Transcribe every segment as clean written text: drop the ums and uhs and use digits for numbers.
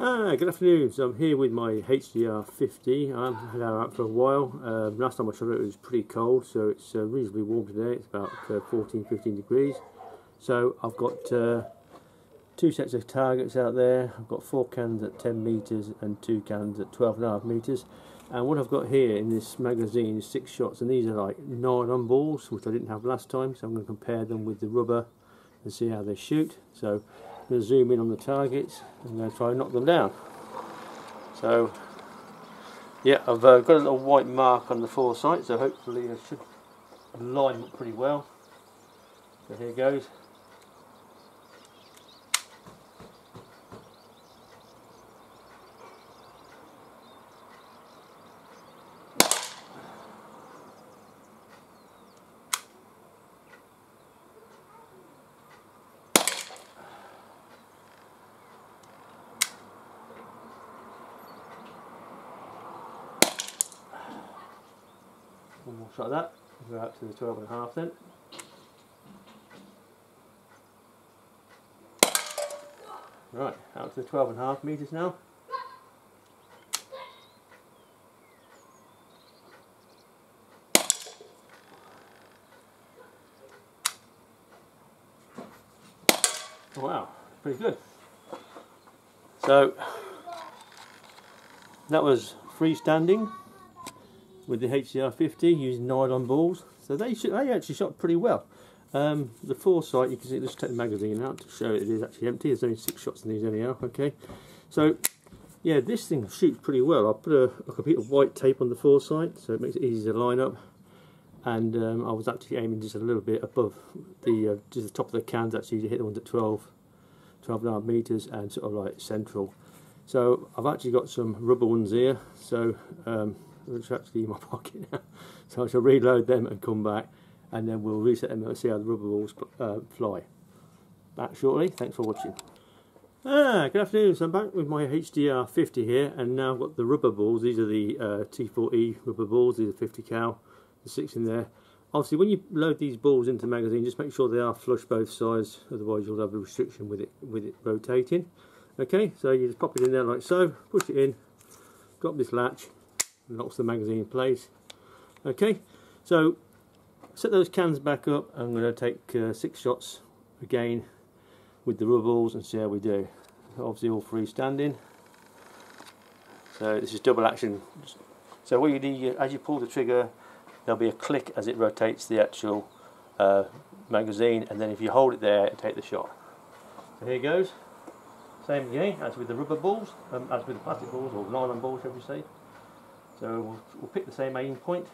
Good afternoon. So I'm here with my HDR 50. I haven't had her out for a while. Last time I shot it was pretty cold, so it's reasonably warm today. It's about 14-15 degrees. So I've got two sets of targets out there. I've got 4 cans at 10 meters and 2 cans at 12.5 meters. And what I've got here in this magazine is 6 shots, and these are like nylon balls, which I didn't have last time. So I'm going to compare them with the rubber and see how they shoot. So I'm going to zoom in on the targets and I'm going to try and knock them down. So yeah, I've got a little white mark on the foresight, so hopefully I should line up pretty well. So here goes. One more shot of that. We'll go out to the 12.5 then. Right, out to the 12.5 meters now. Oh, wow, pretty good. So that was freestanding with the HDR 50 using nylon balls. So they actually shot pretty well. The foresight, you can see, let's take the magazine out to show it is actually empty. There's only 6 shots in these anyhow. Okay, so yeah, this thing shoots pretty well. I put a bit of white tape on the foresight so it makes it easy to line up, and I was actually aiming just a little bit above the just the top of the cans actually to hit the ones at 12.5 meters and sort of like central. So I've actually got some rubber ones here, so which are actually in my pocket now. So I shall reload them and come back, and then we'll reset them and see how the rubber balls fly. Back shortly. Thanks for watching. Good afternoon. So I'm back with my HDR 50 here, and now I've got the rubber balls. These are the T4E rubber balls. These are 50 cal. There's 6 in there. Obviously, when you load these balls into the magazine, just make sure they are flush both sides. Otherwise, you'll have a restriction with it rotating. Okay, so you just pop it in there like so. Push it in. Drop this latch. Locks the magazine in place. Okay, so set those cans back up. I'm going to take 6 shots again with the rubber balls and see how we do. Obviously all freestanding. So this is double action. So what you do, as you pull the trigger, there'll be a click as it rotates the actual magazine, and then if you hold it there, take the shot. So here goes. Same again as with the rubber balls, as with the plastic balls or nylon balls, shall we say. So we'll pick the same aim point.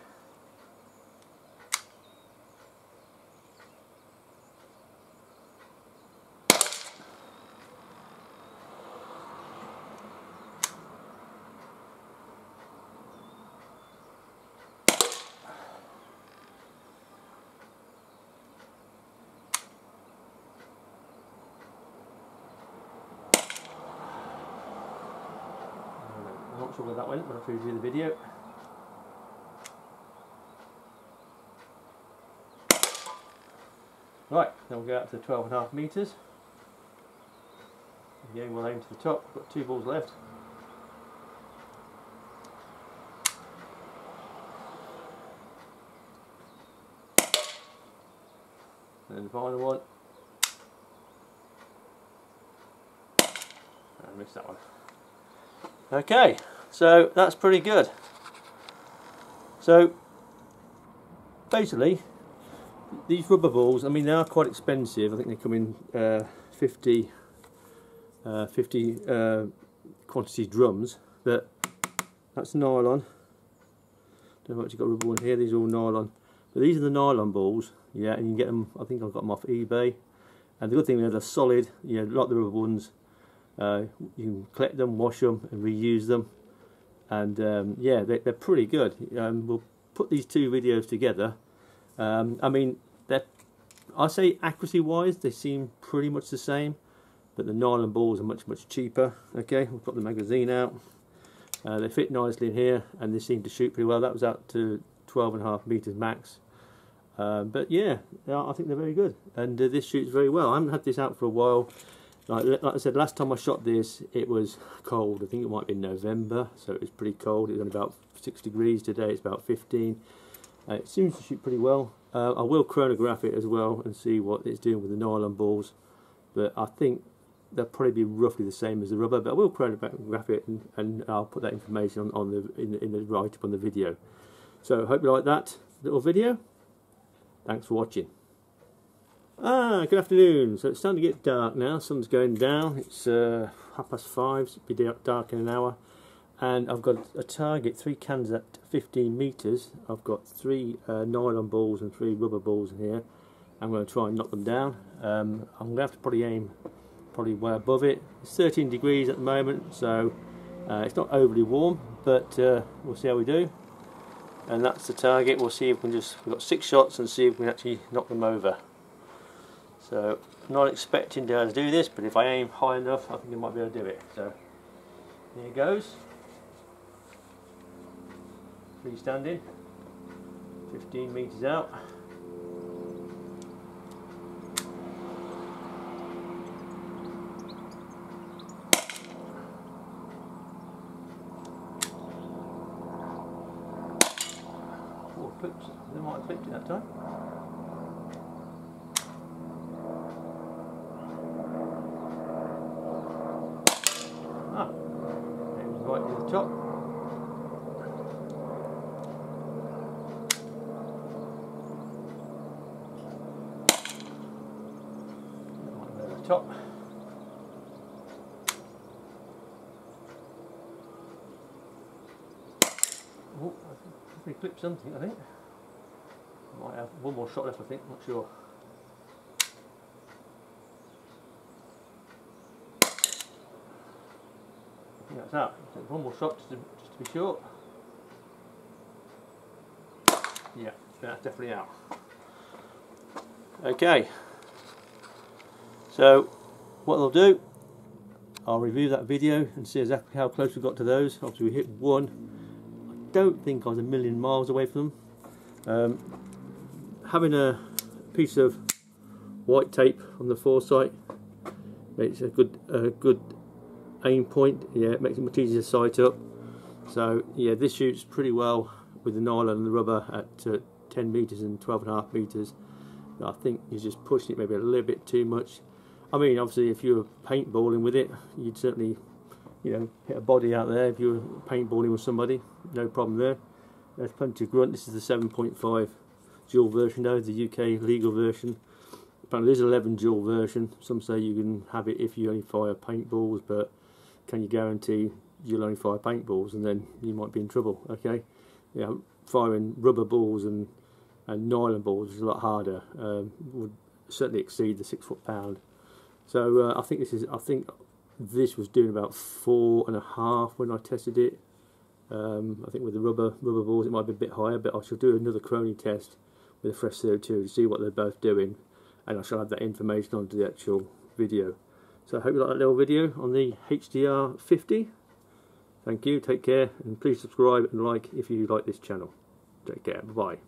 I'm not sure where that went, but I'll show you the video. Right, then we'll go out to 12.5 meters. Again, we'll aim to the top. We've got 2 balls left. And the final one. I missed that one. Okay, so that's pretty good. So basically, these rubber balls, I mean, they are quite expensive. I think they come in 50 quantity drums, but that's nylon. Don't know if I've got a rubber one here. These are all nylon, but these are the nylon balls. Yeah, and you can get them. I think I've got them off eBay. And the good thing is they're solid. You know, like the rubber ones. You can collect them, wash them, and reuse them. And yeah, they're pretty good. We'll put these 2 videos together. I mean, I say accuracy-wise, they seem pretty much the same, but the nylon balls are much cheaper. Okay, we'll put the magazine out. They fit nicely in here, and they seem to shoot pretty well. That was out to 12.5 meters max. But yeah, I think they're very good, and this shoots very well. I haven't had this out for a while. Like I said, last time I shot this, it was cold. I think it might be November, so it was pretty cold. It was only about 6 degrees. Today it's about 15. It seems to shoot pretty well. I will chronograph it as well and see what it's doing with the nylon balls, but I think they'll probably be roughly the same as the rubber. But I will chronograph it, and I'll put that information in the write-up on the video. So I hope you like that little video. Thanks for watching. Good afternoon. So it's starting to get dark now. Sun's going down. It's 5:30. So it'll be dark in an hour. And I've got a target, 3 cans at 15 meters. I've got 3 nylon balls and 3 rubber balls in here. I'm going to try and knock them down. I'm going to have to probably aim way above it. It's 13 degrees at the moment, so it's not overly warm, but we'll see how we do. And that's the target. We'll see if we can we've got 6 shots and see if we can actually knock them over. So, not expecting to be able to do this, but if I aim high enough, I think I might be able to do it. So, here goes. Freestanding. 15 meters out. Oh, clips. They might have clipped it that time. It was right near the top. Right near the top. Oh, I think clipped something, I think. Might have one more shot left, I think, not sure. That's that. One more shot just to be sure. Yeah, that's definitely out. Okay. So what I'll do, I'll review that video and see exactly how close we got to those. Obviously we hit one. I don't think I was a million miles away from them. Having a piece of white tape on the foresight makes a good aim point. Yeah, it makes it much easier to sight up. So yeah, this shoots pretty well with the nylon and the rubber at 10 meters and 12.5 meters. I think you're just pushing it maybe a little bit too much. I mean, obviously if you were paintballing with it, you'd certainly, you know, hit a body out there. If you were paintballing with somebody, no problem there. There's plenty of grunt. This is the 7.5 dual version though, the UK legal version. Apparently there's an 11 dual version. Some say you can have it if you only fire paintballs, but can you guarantee you'll only fire paintballs? And then you might be in trouble. Okay, yeah, firing rubber balls and nylon balls is a lot harder. Would certainly exceed the 6 foot-pound. So I think this was doing about 4.5 when I tested it. I think with the rubber balls it might be a bit higher, but I shall do another crony test with a fresh 32 to see what they're both doing, and I shall have that information onto the actual video. So I hope you like that little video on the HDR 50. Thank you, take care, and please subscribe and like if you like this channel. Take care, bye bye.